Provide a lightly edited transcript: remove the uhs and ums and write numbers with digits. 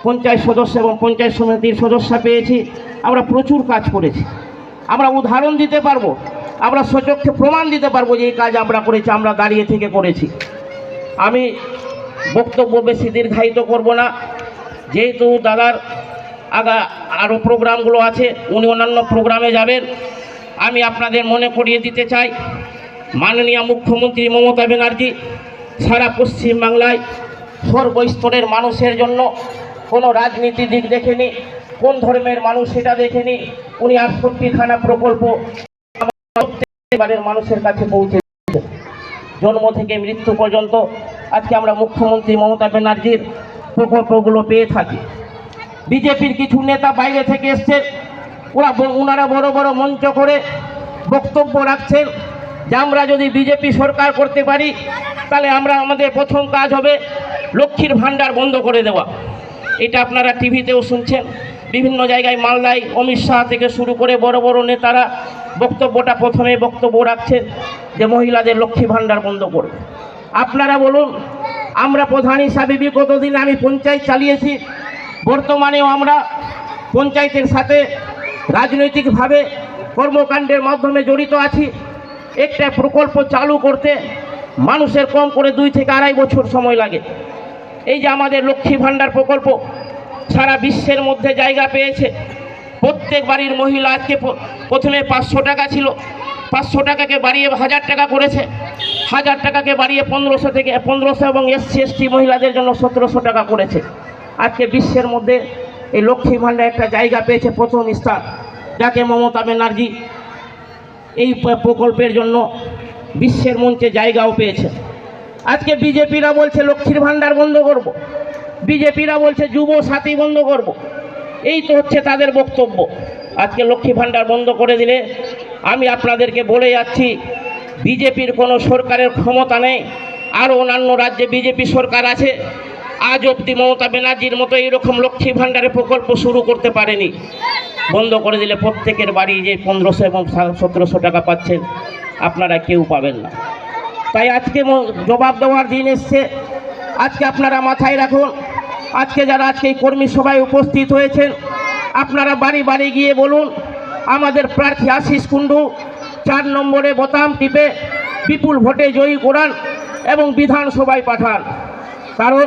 পঞ্চায়েত সদস্য এবং পঞ্চায়েত সমিতির সদস্য পেয়েছি। আমরা প্রচুর কাজ করেছি, আমরা উদাহরণ দিতে পারবো, আমরা সচক্ষে প্রমাণ দিতে পারবো যে এই কাজ আমরা করেছি, আমরা দাঁড়িয়ে থেকে করেছি। আমি বক্তব্য বেশি দীর্ঘায়িত করব না, যেহেতু দাদার আরও প্রোগ্রামগুলো আছে, উনি অন্যান্য প্রোগ্রামে যাবেন। আমি আপনাদের মনে করিয়ে দিতে চাই, মাননীয় মুখ্যমন্ত্রী মমতা ব্যানার্জি সারা পশ্চিমবাংলায় সর্বস্তরের মানুষের জন্য কোনো রাজনীতি দিক দেখেনি, কোন ধর্মের মানুষ সেটা দেখেনি। উনি 68খানা প্রকল্প মানুষের কাছে পৌঁছে দিয়েছেন, জন্ম থেকে মৃত্যু পর্যন্ত। আজকে আমরা মুখ্যমন্ত্রী মমতা ব্যানার্জির প্রকল্পগুলো পেয়ে থাকি। বিজেপির কিছু নেতা বাইরে থেকে এসছে, ওনারা বড় বড় মঞ্চ করে বক্তব্য রাখছেন যে আমরা যদি বিজেপি সরকার করতে পারি তাহলে আমাদের প্রথম কাজ হবে লক্ষ্মীর ভাণ্ডার বন্ধ করে দেওয়া। এটা আপনারা টিভিতেও শুনছেন, বিভিন্ন জায়গায় মালদায় অমিত শাহ থেকে শুরু করে বড় বড় নেতারা প্রথমে বক্তব্য রাখছেন যে মহিলাদের লক্ষ্মী ভাণ্ডার বন্ধ করবে। আপনারা বলুন, আমরা প্রধান হিসাবে বিগত দিনে আমি পঞ্চায়েত চালিয়েছি, বর্তমানেও আমরা পঞ্চায়েতের সাথে রাজনৈতিকভাবে কর্মকাণ্ডের মাধ্যমে জড়িত আছি। একটা প্রকল্প চালু করতে মানুষের কম করে 2 থেকে 2.5 বছর সময় লাগে। এই যে আমাদের লক্ষ্মী ভাণ্ডার প্রকল্প সারা বিশ্বের মধ্যে জায়গা পেয়েছে। প্রত্যেক বাড়ির মহিলা আজকে প্রথমে 500 টাকা ছিল, 500 টাকাকে বাড়িয়ে 1000 টাকা করেছে, 1000 টাকাকে বাড়িয়ে 1500 এবং SC/ST মহিলাদের জন্য 1700 টাকা করেছে। আজকে বিশ্বের মধ্যে এই লক্ষ্মী ভাণ্ডার একটা জায়গা পেয়েছে, প্রথম স্থান, যাকে মমতা ব্যানার্জি এই প্রকল্পের জন্য বিশ্বের মঞ্চে জায়গাও পেয়েছে। আজকে বিজেপিরা বলছে লক্ষ্মীর ভাণ্ডার বন্ধ করব, বিজেপিরা বলছে যুব সাথী বন্ধ করব। এই তো হচ্ছে তাদের বক্তব্য। আজকে লক্ষ্মী ভাণ্ডার বন্ধ করে দিলে আমি আপনাদেরকে বলে যাচ্ছি, বিজেপির কোনো সরকারের ক্ষমতা নেই। আরও অন্যান্য রাজ্যে বিজেপি সরকার আছে, আজ অবধি মমতা ব্যানার্জির মতো এইরকম লক্ষ্মী ভাণ্ডারের প্রকল্প শুরু করতে পারেনি। বন্ধ করে দিলে প্রত্যেকের বাড়ি যে 1500 এবং 1700 টাকা পাচ্ছেন, আপনারা কেউ পাবেন না। তাই আজকে জবাব দেওয়ার দিন এসছে। আজকে আপনারা মাথায় রাখুন, আজকে যারা আজকে এই কর্মী সভায় উপস্থিত হয়েছেন, আপনারা বাড়ি বাড়ি গিয়ে বলুন আমাদের প্রার্থী আশিস কুণ্ডু 4 নম্বরে বোতাম টিপে বিপুল ভোটে জয়ী করান এবং বিধানসভায় পাঠান। কারণ